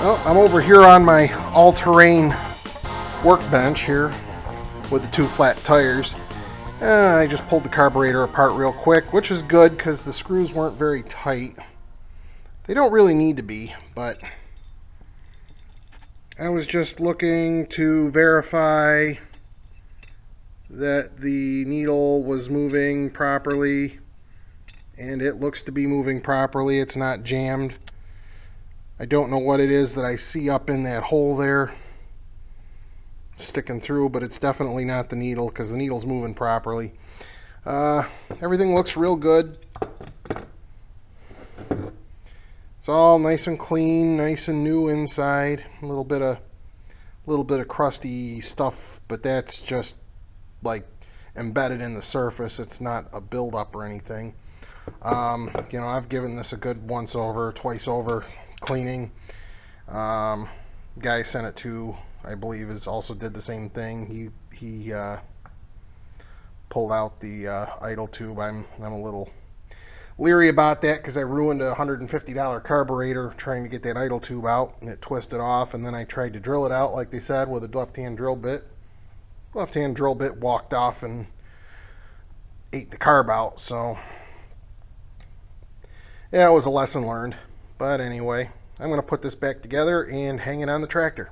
Well, I'm over here on my all-terrain workbench here with the two flat tires. I just pulled the carburetor apart real quick, which is good because the screws weren't very tight. They don't really need to be, but I was just looking to verify that the needle was moving properly, and it looks to be moving properly. It's not jammed. I don't know what it is that I see up in that hole there sticking through, but it's definitely not the needle because the needle's moving properly. Everything looks real good. It's all nice and clean, nice and new inside. A little bit of crusty stuff, but that's just like embedded in the surface. It's not a buildup or anything. I've given this a good once over, twice over cleaning. Guy I sent it to, I believe, also did the same thing. He pulled out the idle tube. I'm a little leery about that because I ruined a $150 carburetor trying to get that idle tube out, and it twisted off, and then I tried to drill it out like they said with a left-hand drill bit. Left-hand drill bit walked off and ate the carb out, so yeah, it was a lesson learned. But anyway, I'm going to put this back together and hang it on the tractor.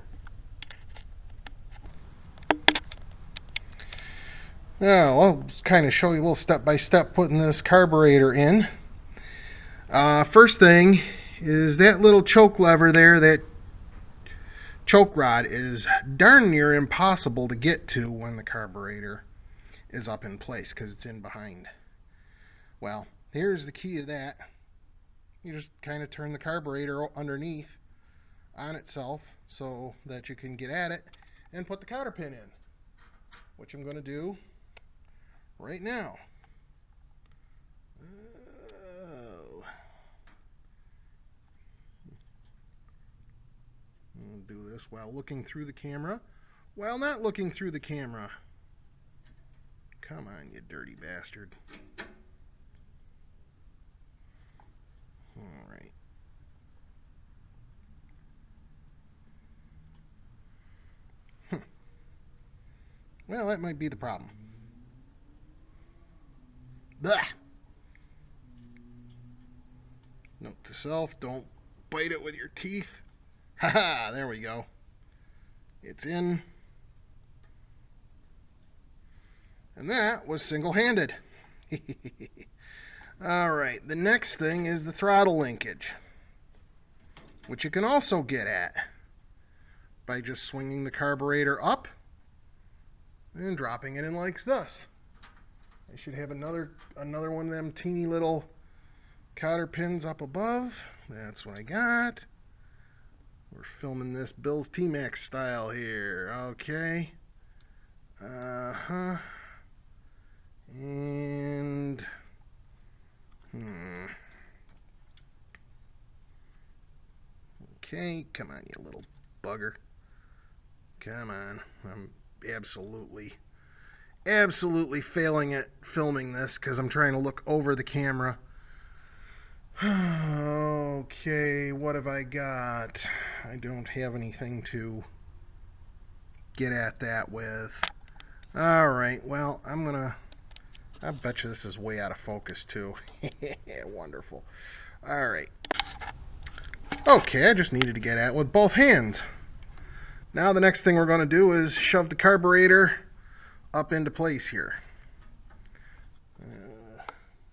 Now, I'll kind of show you a little step-by-step putting this carburetor in. First thing is that little choke lever there, that choke rod is darn near impossible to get to when the carburetor is up in place because it's in behind. Well, here's the key to that. You just kind of turn the carburetor underneath on itself so that you can get at it and put the cotter pin in, which I'm going to do right now. I'll do this while looking through the camera, while not looking through the camera. Come on, you dirty bastard. All right. Well, that might be the problem. Blah. Note to self, don't bite it with your teeth. Haha, there we go. It's in. And that was single-handed. Alright, the next thing is the throttle linkage, which you can also get at by just swinging the carburetor up and dropping it in like this. I should have another one of them teeny little cotter pins up above. That's what I got. We're filming this Bill's T-Max style here. Okay. And okay, come on, you little bugger. Come on. I'm absolutely failing at filming this because I'm trying to look over the camera. Okay, what have I got? I don't have anything to get at that with. Alright, well, I bet you this is way out of focus too. Wonderful. Alright. Okay, I just needed to get at it with both hands. Now the next thing we're going to do is shove the carburetor up into place here.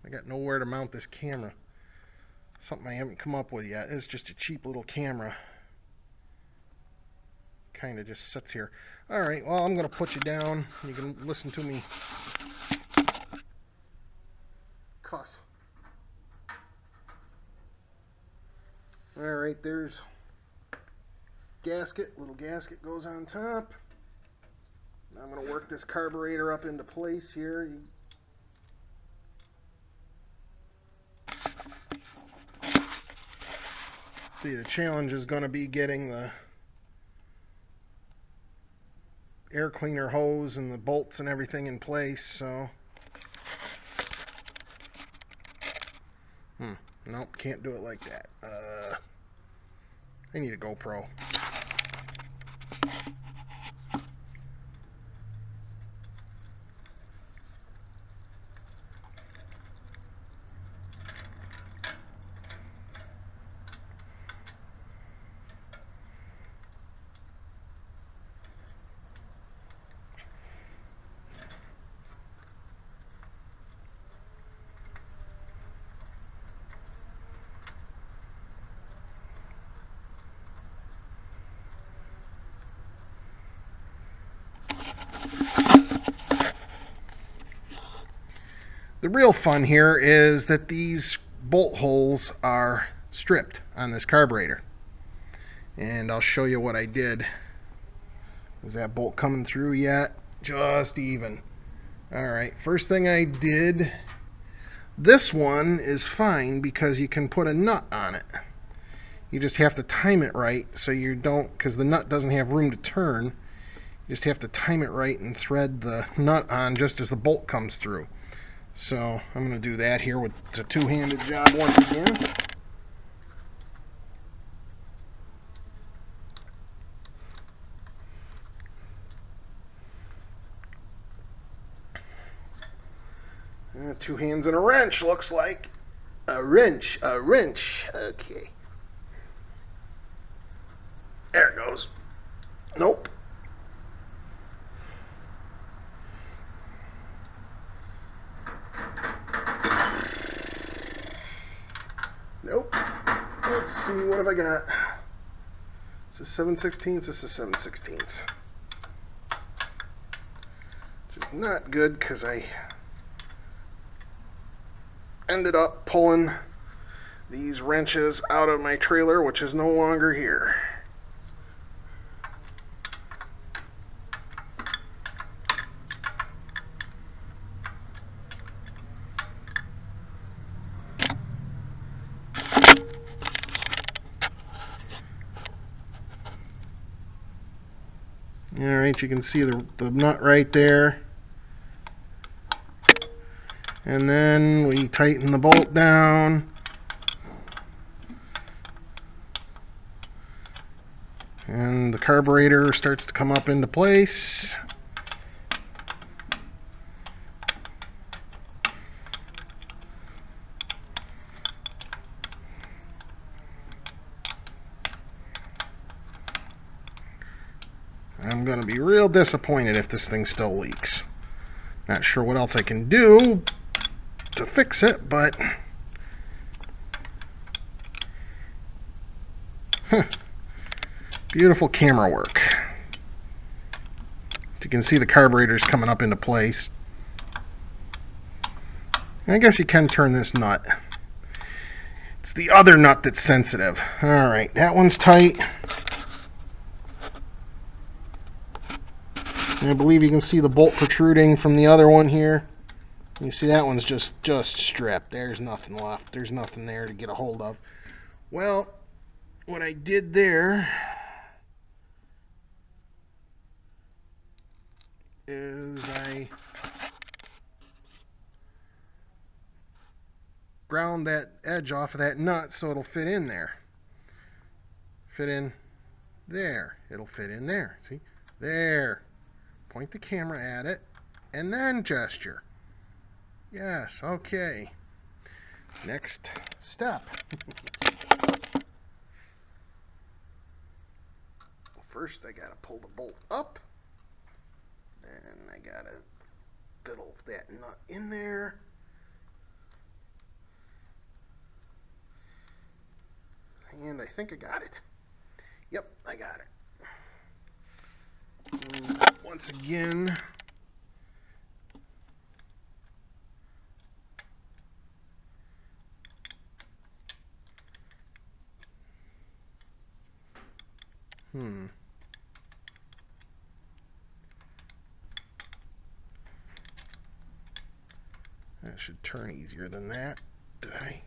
I got nowhere to mount this camera. Something I haven't come up with yet. It's just a cheap little camera. Kind of just sits here. Alright, well, I'm going to put you down. You can listen to me cuss. Alright, there's gasket. Little gasket goes on top. Now I'm going to work this carburetor up into place here. See, the challenge is going to be getting the air cleaner hose and the bolts and everything in place, so nope, can't do it like that. I need a GoPro. The real fun here is that these bolt holes are stripped on this carburetor. And I'll show you what I did. Is that bolt coming through yet? Just even. Alright, first thing I did, this one is fine because you can put a nut on it. You just have to time it right so you don't, because the nut doesn't have room to turn. You just have to time it right and thread the nut on just as the bolt comes through. So I'm going to do that here with a two-handed job once again. Two hands and a wrench, looks like. A wrench. Okay. There it goes. Nope. Nope. Let's see, what have I got? This is 7/16. This is 7/16. Which is not good because I ended up pulling these wrenches out of my trailer, which is no longer here. Alright, you can see the nut right there. And then we tighten the bolt down. And the carburetor starts to come up into place. I'm going to be real disappointed if this thing still leaks. Not sure what else I can do to fix it, but beautiful camera work. You can see the carburetor's coming up into place. I guess you can turn this nut. It's the other nut that's sensitive. Alright, that one's tight. And I believe you can see the bolt protruding from the other one here. You see that one's just stripped. There's nothing left. There's nothing there to get a hold of. Well, what I did there is I ground that edge off of that nut so it'll fit in there. Fit in there. It'll fit in there. See? There. Point the camera at it and then gesture. Yes, okay. Next step. First I gotta pull the bolt up. Then I gotta fiddle that nut in there. And I think I got it. Yep, I got it. And once again, that should turn easier than that. Did I?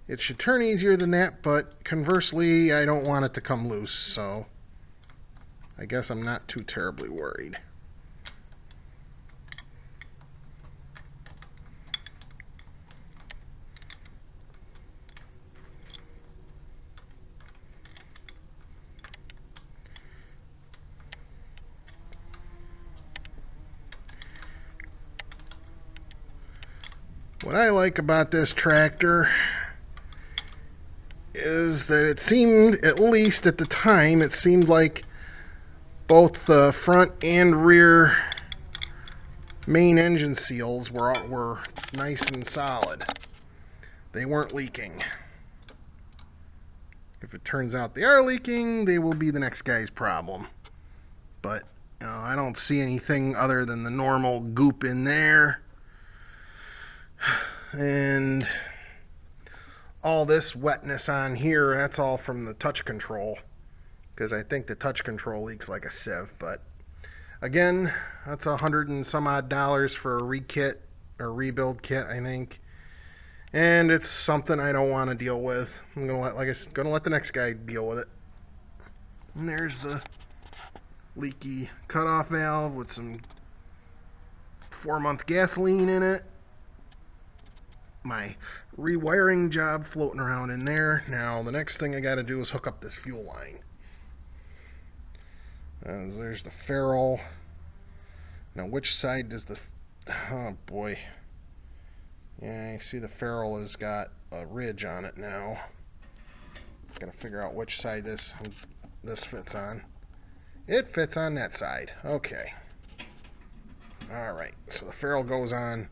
It should turn easier than that, but conversely, I don't want it to come loose, so I guess I'm not too terribly worried. What I like about this tractor is that it seemed, at least at the time, it seemed like both the front and rear main engine seals were nice and solid. They weren't leaking. If it turns out they are leaking, they will be the next guy's problem. But I don't see anything other than the normal goop in there. And all this wetness on here, that's all from the touch control. Because I think the touch control leaks like a sieve. But again, that's $100 and some odd for a rekit or rebuild kit, I think. And it's something I don't want to deal with. I'm gonna let the next guy deal with it. And there's the leaky cutoff valve with some 4-month gasoline in it. My rewiring job floating around in there. Now the next thing I got to do is hook up this fuel line. There's the ferrule. Now which side does the... Oh boy. Yeah, you see the ferrule has got a ridge on it now. Got to figure out which side this fits on. It fits on that side. Okay. Alright, so the ferrule goes on.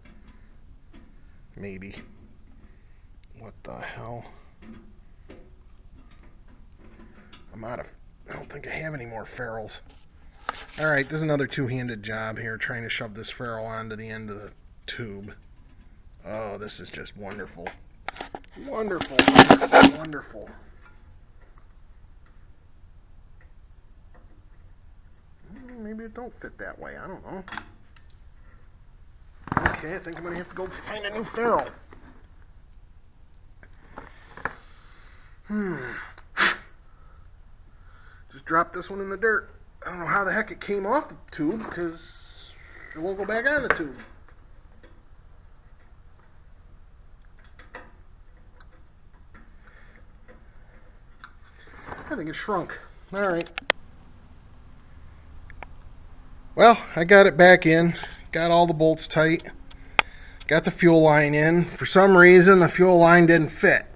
Maybe. What the hell? I don't think I have any more ferrules. Alright, there's another two-handed job here trying to shove this ferrule onto the end of the tube. Oh, this is just wonderful. Wonderful. Wonderful. Maybe it don't fit that way. I don't know. Okay, I think I'm going to have to go find a new ferrule. Just dropped this one in the dirt. I don't know how the heck it came off the tube because it won't go back on the tube. I think it shrunk. Alright. Well, I got it back in. Got all the bolts tight. Got the fuel line in. For some reason, the fuel line didn't fit.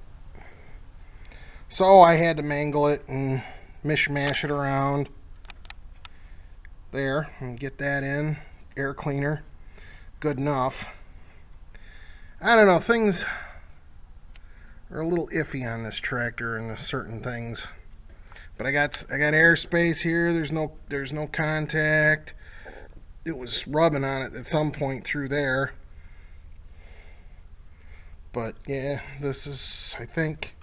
So I had to mangle it and mishmash it around. There. And get that in. Air cleaner. Good enough. I don't know. Things are a little iffy on this tractor and certain things. But I got airspace here. There's no contact. It was rubbing on it at some point through there. But yeah, this is, I think,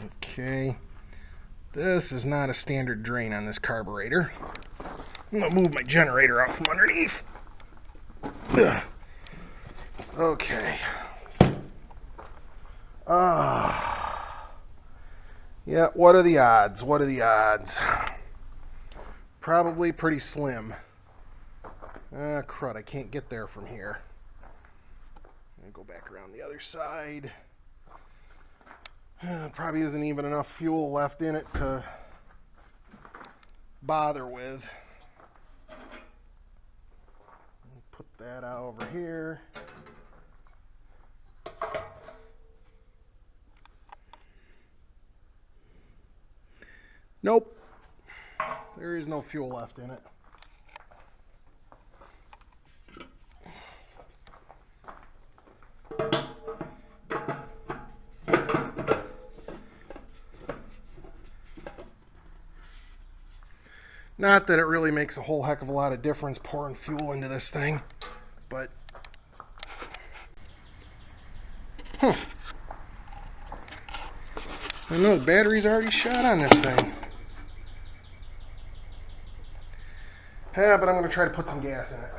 okay. This is not a standard drain on this carburetor. I'm gonna move my generator out from underneath. Ugh. Okay. Yeah, what are the odds? What are the odds? Probably pretty slim. Crud, I can't get there from here. I'm gonna go back around the other side. Probably isn't even enough fuel left in it to bother with. Put that out over here. Nope. There is no fuel left in it. Not that it really makes a whole heck of a lot of difference pouring fuel into this thing, but I know the battery's already shot on this thing. Yeah, but I'm going to try to put some gas in it.